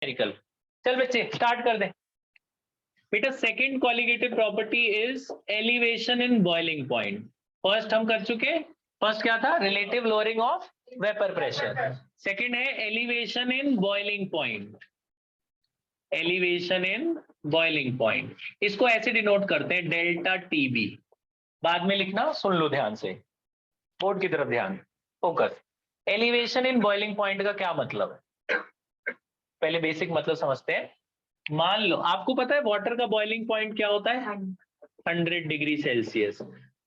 Numerical. चल बच्चे start कर दे बेटा। Second qualitative property is elevation in boiling point. First हम कर चुके, फर्स्ट क्या था, relative lowering of vapour pressure. Second है elevation in boiling point, elevation in boiling point. इसको ऐसे डिनोट करते हैं डेल्टा टीबी। बाद में लिखना, सुन लो ध्यान से, बोर्ड की तरफ ध्यान, focus. Elevation in boiling point का क्या मतलब है, पहले बेसिक मतलब समझते हैं। मान लो आपको पता है वाटर का बॉइलिंग पॉइंट क्या होता है, 100 डिग्री सेल्सियस।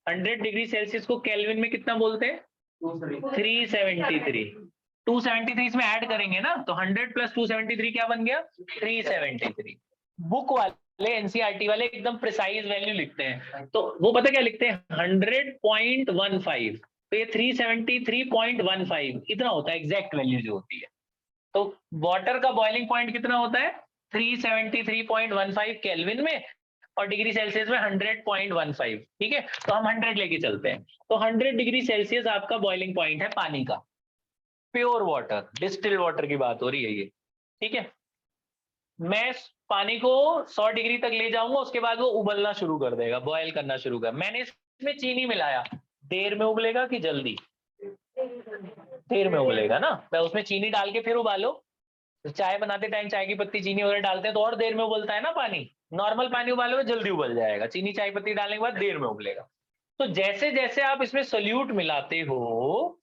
100 डिग्री सेल्सियस को केल्विन में कितना बोलते हैं, 373। 273 इसमें ऐड करेंगे ना, तो 100 प्लस 273 क्या बन गया, 373। बुक वाले एनसीईआरटी वाले एकदम प्रिसाइज वैल्यू लिखते हैं, तो वो पता क्या लिखते हैं, 100.15। तो ये 373.15 इतना होता है एग्जैक्ट वैल्यू जो होती है। तो वाटर का बॉइलिंग पॉइंट कितना होता है, 373.15 केल्विन में, और डिग्री सेल्सियस में 100.15। ठीक है, तो हम 100 लेके चलते हैं। तो 100 डिग्री सेल्सियस आपका बॉइलिंग पॉइंट है पानी का, प्योर वाटर, डिस्टिल वाटर की बात हो रही है ये। ठीक है, मैं पानी को 100 डिग्री तक ले जाऊंगा, उसके बाद वो उबलना शुरू कर देगा, बॉयल करना शुरू कर। मैंने इसमें चीनी मिलाया, देर में उबलेगा कि जल्दी, देर में उबलेगा ना। मैं उसमें चीनी डाल के फिर उबालो, तो चाय बनाते टाइम चाय की पत्ती चीनी वगैरह डालते हैं तो और देर में उबलता है ना पानी। नॉर्मल पानी उबालोगे जल्दी उबल जाएगा, चीनी चाय पत्ती डालने के बाद देर में उबलेगा। तो जैसे जैसे आप इसमें सोल्यूट मिलाते हो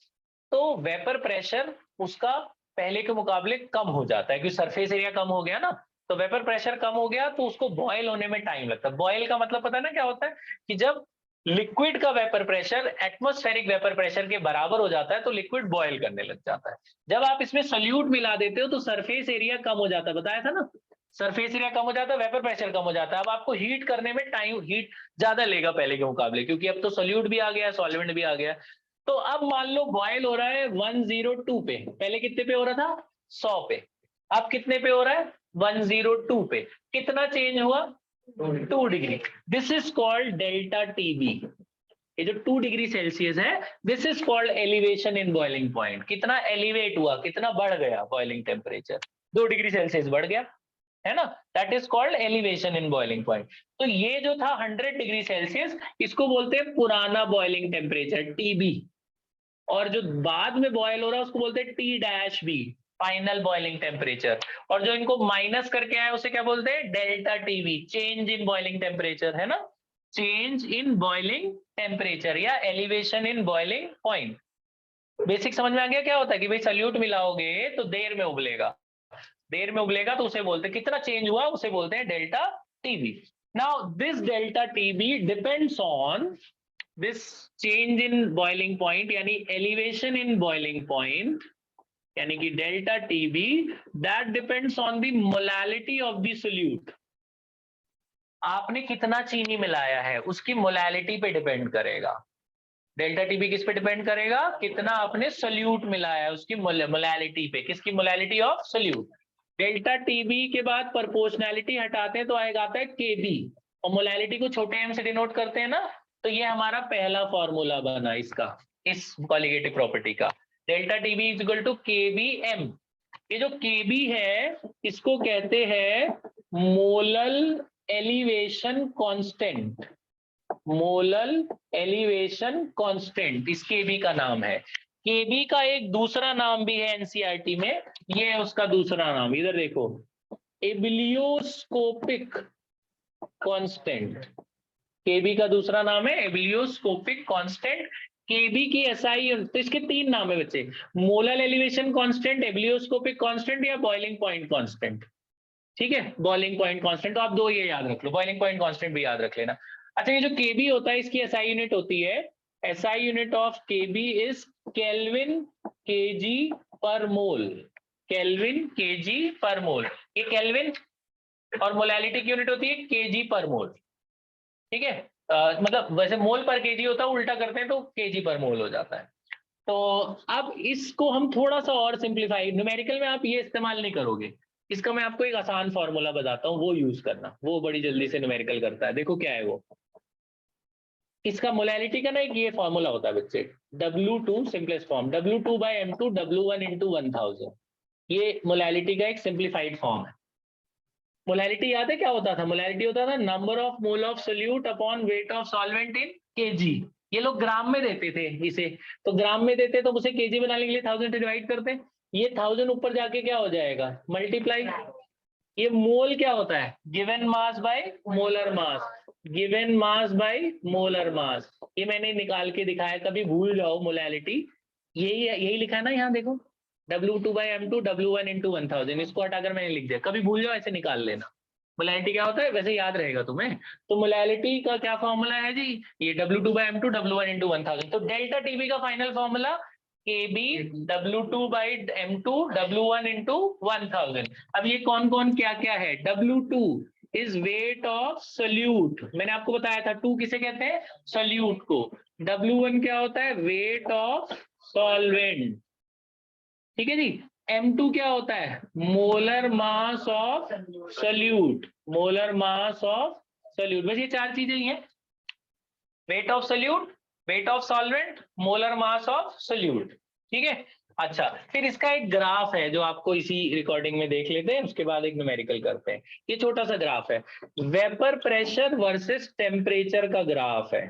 तो वेपर प्रेशर उसका पहले के मुकाबले कम हो जाता है, क्योंकि सरफेस एरिया कम हो गया ना, तो वेपर प्रेशर कम हो गया तो उसको बॉयल होने में टाइम लगता है। बॉयल का मतलब पता है ना क्या होता है, कि जब लिक्विड का vapour pressure atmospheric vapour pressure के बराबर हो जाता है तो लिक्विड बॉयल करने लग जाता है। जब आप इसमें सोल्यूट मिला देते हो तो सरफेस एरिया कम हो जाता है, बताया था ना, सरफेस एरिया कम हो जाता है, वेपर प्रेशर कम हो जाता है। अब आपको हीट करने में टाइम, हीट ज्यादा लेगा पहले के मुकाबले, क्योंकि अब तो सोल्यूट भी आ गया, सॉल्वेंट भी आ गया। तो अब मान लो बॉयल हो रहा है 102 पे, पहले कितने पे हो रहा था, 100 पे, अब कितने पे हो रहा है, 102 पे। कितना चेंज हुआ, 2 degree. This is called delta TB. ये जो 2 डिग्री सेल्सियस है, this is called elevation in boiling point. कितना एलिवेट हुआ, कितना बढ़ गया बॉइलिंग टेम्परेचर, 2 डिग्री सेल्सियस बढ़ गया, है ना, that is called elevation in boiling point. तो ये जो था 100 डिग्री सेल्सियस, इसको बोलते हैं पुराना बॉइलिंग टेम्परेचर, टीबी। और जो बाद में बॉयल हो रहा है उसको बोलते हैं T dash B, final boiling temperature. और जो इनको माइनस करके आया उसे क्या बोलते हैं, delta TB, change in boiling temperature, है ना, चेंज इन बॉइलिंग टेम्परेचर या elevation in boiling point. Basic समझ में आ गया क्या होता है, कि भाई सल्यूट मिलाओगे तो देर में उबलेगा, देर में उबलेगा तो उसे बोलते हैं, कितना चेंज हुआ उसे बोलते हैं delta TB. Now this delta TB depends on this change in boiling point, यानी elevation in boiling point, यानी कि delta TB, that depends on the molality of the solute। आपने कितना चीनी मिलाया है उसकी मोलालिटी पे डिपेंड करेगा। डेल्टा टीबी किस पे डिपेंड करेगा, कितना आपने सोल्यूट मिलाया है उसकी मोलालिटी पे, किसकी molality of solute. Delta TB के बाद प्रोपोर्शनैलिटी हटाते हैं तो आएगा आता है केबी, और मोलालिटी को छोटे एम से डिनोट करते हैं ना। तो ये हमारा पहला फॉर्मूला बना इसका, इस कॉलिगेटिव प्रॉपर्टी का, delta TB is equal to KB M. ये जो केबी है इसको कहते हैं molal elevation constant, molal elevation constant, इस केबी का नाम है। केबी का एक दूसरा नाम भी है एनसीईआरटी में, ये है उसका दूसरा नाम, इधर देखो, एबिलियोस्कोपिक कांस्टेंट। केबी का दूसरा नाम है एबिलियोस्कोपिक कांस्टेंट। केबी की एसआई, तो इसके 3 नाम है बच्चे, मोलल एलिवेशन कांस्टेंट, एबिलियोस्कोपिक कांस्टेंट या बॉइलिंग पॉइंट कांस्टेंट। ठीक है, बॉइलिंग पॉइंट कांस्टेंट, तो आप 2 ये याद रख लो, बॉइलिंग पॉइंट कांस्टेंट भी याद रख लेना। अच्छा, ये जो केबी होता है इसकी एसआई यूनिट होती है, SI unit of KB is kelvin KG पर मोल, केल्विन केजी पर मोल। ये केल्विन और मोलैलिटी की यूनिट होती है केजी पर मोल। ठीक है, मतलब वैसे मोल पर केजी होता है, उल्टा करते हैं तो केजी पर मोल हो जाता है। तो अब इसको हम थोड़ा सा और सिंप्लीफाई, न्यूमेरिकल में आप ये इस्तेमाल नहीं करोगे, इसका मैं आपको एक आसान फॉर्मूला बताता हूँ, वो यूज करना, वो बड़ी जल्दी से न्यूमेरिकल करता है। देखो क्या है वो, इसका मोलैलिटी का ना एक ये फॉर्मूला होता है बच्चे, W2 simplest form, W2 by M2 W1 into 1000। ये मोलैलिटी का एक सिंप्लीफाइड फॉर्म है। मोलैलिटी याद है क्या होता था? मोलैलिटी होता था number of mole of solute upon weight of solvent in KG. ये लोग ग्राम में देते थे इसे, तो ग्राम में देते तो उसे केजी बनाने के लिए 1000 से डिवाइड करते। ये 1000 ऊपर जाके क्या हो जाएगा? मल्टीप्लाई। ये मोल क्या होता है? Given mass by molar mass, given mass by molar mass. ये मैंने निकाल के दिखाया, कभी भूल जाओ मोलैलिटी यही यही लिखा है ना, यहाँ देखो W2 by M2 W1 into 1000, इसको हटाकर मैंने लिख दिया, कभी भूल जाओ ऐसे निकाल लेना। मोलैलिटी क्या होता है वैसे याद रहेगा तुम्हें। तो मोलैलिटी का क्या फॉर्मूला है जी? ये W2 by M2 W1 into 1000। तो डेल्टा टीबी का final formula KB W2 by M2 W1 into 1000। अब ये कौन कौन क्या क्या है? W2 is weight of solute, मैंने आपको बताया था 2 किसे कहते हैं? सोल्यूट को। W1 क्या होता है? वेट ऑफ सॉल्वेंट, ठीक है जी। M2 क्या होता है? Molar mass of solute, molar mass of solute. बस ये 4 चीजें ही हैं, weight of solute, weight of solvent, molar mass of solute, ठीक है। अच्छा, फिर इसका एक ग्राफ है जो आपको इसी रिकॉर्डिंग में देख लेते हैं, उसके बाद एक न्यूमेरिकल करते हैं। ये छोटा सा ग्राफ है, वेपर प्रेशर वर्सेस टेम्परेचर का ग्राफ है।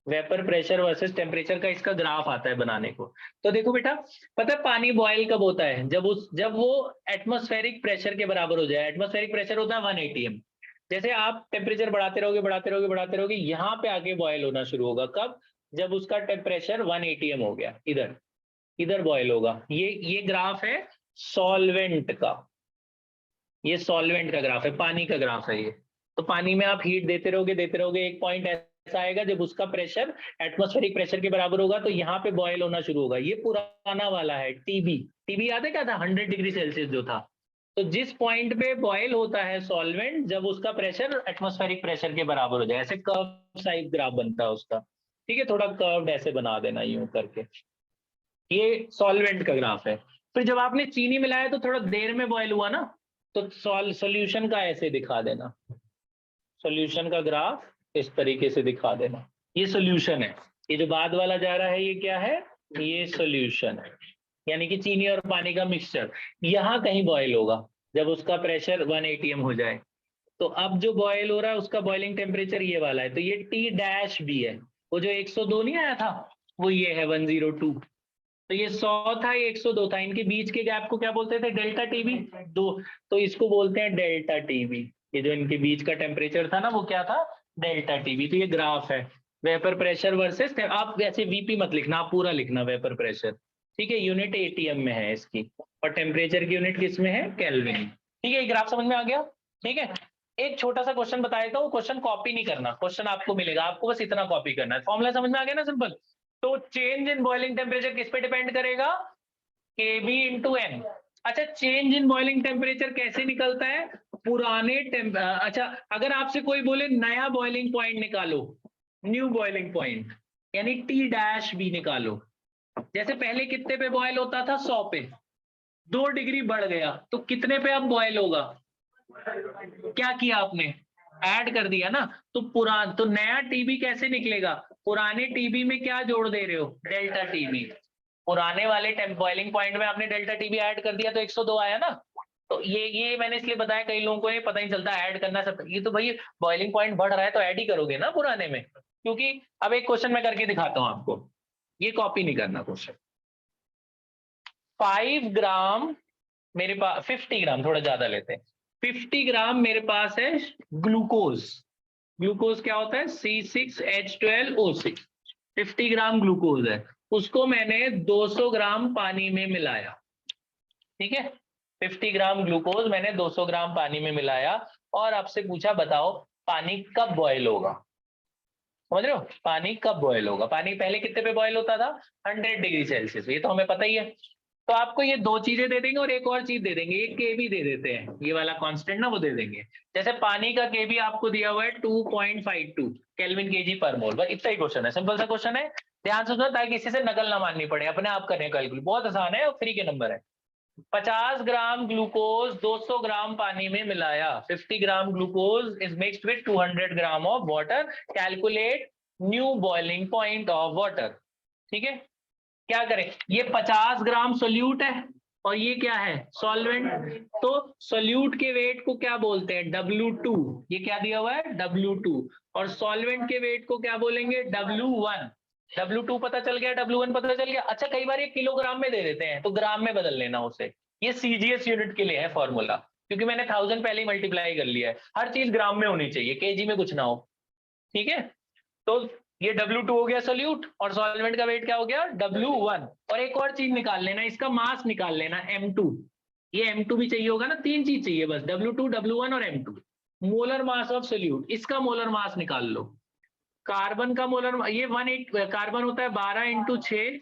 वेपर प्रेशर वर्सेस टेम्परेचर का इसका ग्राफ आता है बनाने को। तो देखो बेटा, पता है पानी बॉयल कब होता है? जब वो एटमॉस्फेरिक प्रेशर के बराबर हो जाए। एटमॉस्फेरिक प्रेशर होता है 1 atm। जैसे आप टेम्परेचर बढ़ाते रहोगे बढ़ाते रहोगे बढ़ाते रहोगे, यहाँ पे आके बॉयल होना शुरू होगा। कब? जब उसका टेम्परेचर 1 atm हो गया, इधर इधर बॉयल होगा। ये ग्राफ है सॉल्वेंट का, ये सॉल्वेंट का ग्राफ है, पानी का ग्राफ है ये। तो पानी में आप हीट देते रहोगे, एक पॉइंट ऐसा आएगा जब उसका प्रेशर एटमॉस्फेरिक प्रेशर के बराबर होगा, तो यहाँ पे बॉयल होना शुरू होगा। ये पुराना वाला है टीबी। टीबी याद है क्या था? 100 डिग्री सेल्सियस जो था। तो जिस पॉइंट पे बॉयल होता है सॉल्वेंट, जब उसका प्रेशर एटमॉस्फेरिक प्रेशर के बराबर हो जाए, ऐसे कर्व साइज ग्राफ बनता है उसका, ठीक है। थोड़ा कर्व्ड ऐसे बना देना यूं करके, ये सॉल्वेंट का ग्राफ है। फिर जब आपने चीनी मिलाया तो थोड़ा देर में बॉयल हुआ ना, तो सॉल्यूशन का ऐसे दिखा देना, सॉल्यूशन का ग्राफ इस तरीके से दिखा देना। ये सॉल्यूशन है, ये जो बाद वाला जा रहा है ये क्या है? ये सॉल्यूशन है, यानी कि चीनी और पानी का मिक्सचर। यहाँ कहीं बॉयल होगा जब उसका प्रेशर 1 atm हो जाए। तो अब जो बॉयल हो रहा है उसका बॉइलिंग टेम्परेचर ये वाला है, तो ये T' है। वो जो 102 नहीं आया था, वो ये है 102। तो ये 100 था, ये 102 था, इनके बीच के गैप को क्या बोलते थे? Delta TB. दो, तो इसको बोलते हैं डेल्टा टीबी। ये जो इनके बीच का टेम्परेचर था ना, वो क्या था? Delta TB. तो ये ग्राफ है वेपर प्रेशर वर्सेस, आप वैसे वीपी मत लिखना, आप पूरा लिखना वेपर प्रेशर, ठीक है। यूनिट एटीएम में है इसकी, और टेम्परेचर की यूनिट किस में है? केल्विन, ठीक है। ये ग्राफ समझ में आ गया, ठीक है। एक छोटा सा क्वेश्चन बताया था, वो क्वेश्चन कॉपी नहीं करना, क्वेश्चन आपको मिलेगा, आपको बस इतना कॉपी करना है। फॉर्मूला समझ में आ गया ना, सिंपल। तो चेंज इन बॉइलिंग टेम्परेचर किस पे डिपेंड करेगा? Kb into N. अच्छा, चेंज इन बॉइलिंग टेम्परेचर कैसे निकलता है? पुराने अच्छा, अगर आपसे कोई बोले नया बॉइलिंग पॉइंट निकालो, न्यू बॉइलिंग पॉइंट, यानी T' निकालो। जैसे पहले कितने पे बॉयल होता था? 100 पे। 2 डिग्री बढ़ गया तो कितने पे अब बॉयल होगा? क्या किया आपने? ऐड कर दिया ना। तो नया टीबी कैसे निकलेगा? पुराने टीबी में क्या जोड़ दे रहे हो? Delta TB. पुराने वाले बॉइलिंग पॉइंट में आपने डेल्टा टीबी ऐड कर दिया तो 102 आया ना। तो ये मैंने इसलिए बताया, कई लोगों को ये पता नहीं चलता ऐड करना सब। ये तो भाई बॉइलिंग पॉइंट बढ़ रहा है तो ऐड ही करोगे ना पुराने में, क्योंकि अब एक क्वेश्चन मैं करके दिखाता हूं आपको, ये कॉपी नहीं करना क्वेश्चन। 5 ग्राम मेरे पास, 50 ग्राम, थोड़ा ज्यादा लेते हैं, 50 ग्राम मेरे पास है ग्लूकोज। ग्लूकोज क्या होता है? C6H12O6। 50 ग्राम ग्लूकोज है, उसको मैंने 200 ग्राम पानी में मिलाया, ठीक है। 50 ग्राम ग्लूकोज मैंने 200 ग्राम पानी में मिलाया, और आपसे पूछा बताओ पानी कब बॉयल होगा? समझ रहे हो? पानी कब बॉयल होगा? पानी पहले कितने पे बॉयल होता था? 100 डिग्री सेल्सियस, ये तो हमें पता ही है। तो आपको ये 2 चीजें दे देंगे और एक और चीज दे देंगे, ये केबी दे देते हैं, ये वाला कांस्टेंट ना वो दे देंगे। जैसे पानी का केबी आपको दिया हुआ है 2.52 केल्विन केजी पर मोल, बस इतना ही क्वेश्चन है, सिंपल सा क्वेश्चन है। ध्यान से सुनो ताकि किसी से नकल ना माननी पड़े, अपने आप करें कैलकुलेट, बहुत आसान है और फ्री के नंबर है। 50 ग्राम ग्लूकोज 200 ग्राम पानी में मिलाया, 50 gram glucose is mixed with 200 gram of water, calculate new boiling point of water, ठीक है। क्या करें? ये 50 ग्राम सोल्यूट है, और ये क्या है सॉल्वेंट। तो सोल्यूट के वेट को क्या बोलते हैं W2, ये क्या दिया हुआ है W2, और सॉल्वेंट के वेट को क्या बोलेंगे W1। W2 पता चल गया, W1 पता चल गया। अच्छा कई बार ये किलोग्राम में दे देते हैं तो ग्राम में बदल लेना उसे, ये CGS यूनिट के लिए है फॉर्मूला, क्योंकि मैंने 1000 पहले ही मल्टीप्लाई कर लिया है। हर चीज ग्राम में होनी चाहिए, केजी में कुछ ना हो, ठीक है। तो ये W2 हो गया सोल्यूट, और सॉल्वेंट का वेट क्या हो गया W1। और एक और चीज निकाल लेना, इसका मास निकाल लेना M2। ये M2 भी चाहिए होगा ना, 3 चीज चाहिए बस, W2 W1 और M2। Molar mass of solute, इसका मोलर मास निकाल लो। कार्बन का मोलर, ये 18 कार्बन होता है 12 × 6,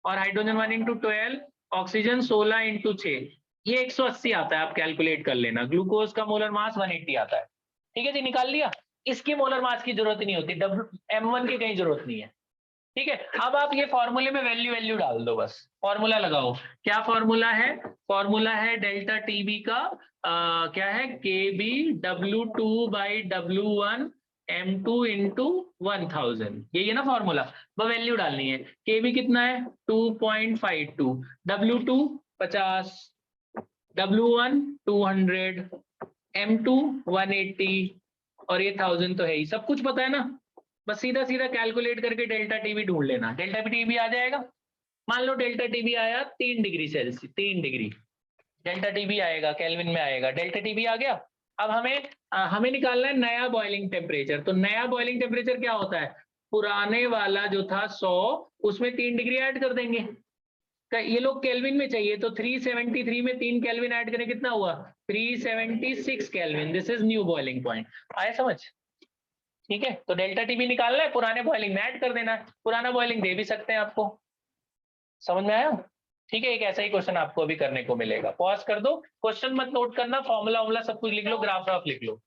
और हाइड्रोजन 1 × 12, ऑक्सीजन 16 × 6, ये 180 आता है, आप कैलकुलेट कर लेना। ग्लूकोज का मोलर मास 180 आता है, ठीक है जी, निकाल लिया। इसकी मोलर मास की जरूरत नहीं होती, M1 की कहीं जरूरत नहीं है, ठीक है। अब आप ये फॉर्मूले में वैल्यू डाल दो, बस फॉर्मूला लगाओ। क्या फॉर्मूला है, फॉर्मूला है डेल्टा टीबी का क्या है, KB W2/W1 M2 × 1000, यही है ना फॉर्मूला। वो वैल्यू डालनी है। KB कितना है 2.52, W2 50, W1 200, M2 180, और ये 1000 तो है ही, सब कुछ पता है ना। बस सीधा सीधा कैलकुलेट करके डेल्टा टीबी ढूंढ लेना, डेल्टा टीबी आ जाएगा। मान लो डेल्टा टीबी आया 3 degree Celsius, 3 degree delta TB आएगा, केल्विन में आएगा। डेल्टा टीबी आ गया। अब हमें निकालना है नया बॉइलिंग टेम्परेचर। तो नया बॉइलिंग टेम्परेचर क्या होता है, पुराने वाला जो था 100, उसमें 3 डिग्री ऐड कर देंगे। ये लोग केल्विन में चाहिए, तो 373 में 3 केल्विन ऐड करें, कितना हुआ 376 kelvin. This is new boiling point. आया समझ, ठीक है। तो डेल्टा टीबी निकालना है, पुराने बॉइलिंग में ऐड कर देना है। पुराना बॉइलिंग दे भी सकते हैं आपको, समझ में आया, ठीक है। एक ऐसा ही क्वेश्चन आपको अभी करने को मिलेगा। पॉज कर दो, क्वेश्चन मत नोट करना, फॉर्मूला सब कुछ लिख लो, ग्राफ लिख लो।